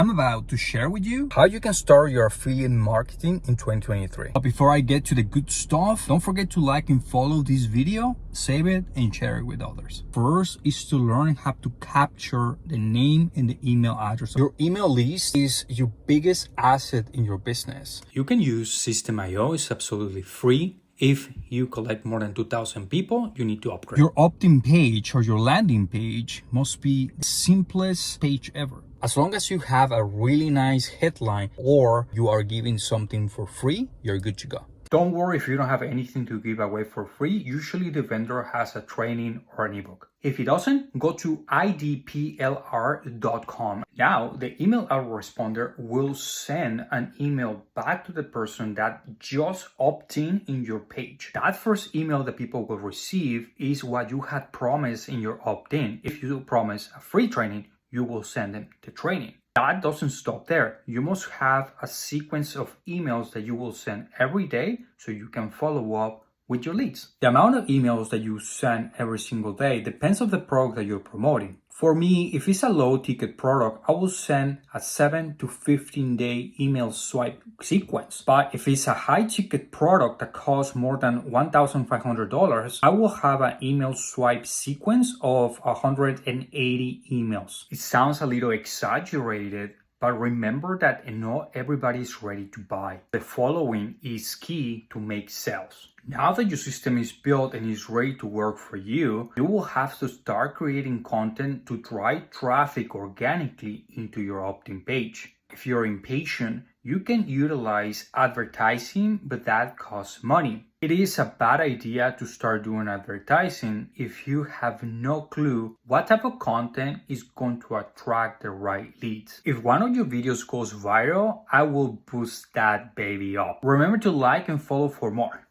I'm about to share with you how you can start your affiliate marketing in 2023. But before I get to the good stuff, don't forget to like and follow this video, save it, and share it with others. First is to learn how to capture the name and the email address. Your email list is your biggest asset in your business. You can use System.io, it's absolutely free. If you collect more than 2,000 people, you need to upgrade. Your opt-in page or your landing page must be the simplest page ever. As long as you have a really nice headline or you are giving something for free, you're good to go. Don't worry if you don't have anything to give away for free. Usually the vendor has a training or an ebook. If he doesn't, go to idplr.com. Now, the email autoresponder will send an email back to the person that just opted in your page. That first email that people will receive is what you had promised in your opt-in. If you promise a free training, you will send them the training. That doesn't stop there. You must have a sequence of emails that you will send every day so you can follow up with your leads. The amount of emails that you send every single day depends on the product that you're promoting. For me, if it's a low ticket product, I will send a 7 to 15 day email swipe sequence. But if it's a high ticket product that costs more than $1,500, I will have an email swipe sequence of 180 emails. It sounds a little exaggerated, but remember that not everybody is ready to buy. The following is key to make sales. Now that your system is built and is ready to work for you, you will have to start creating content to drive traffic organically into your opt-in page. If you're impatient, you can utilize advertising, but that costs money. It is a bad idea to start doing advertising if you have no clue what type of content is going to attract the right leads. If one of your videos goes viral, I will boost that baby up. Remember to like and follow for more.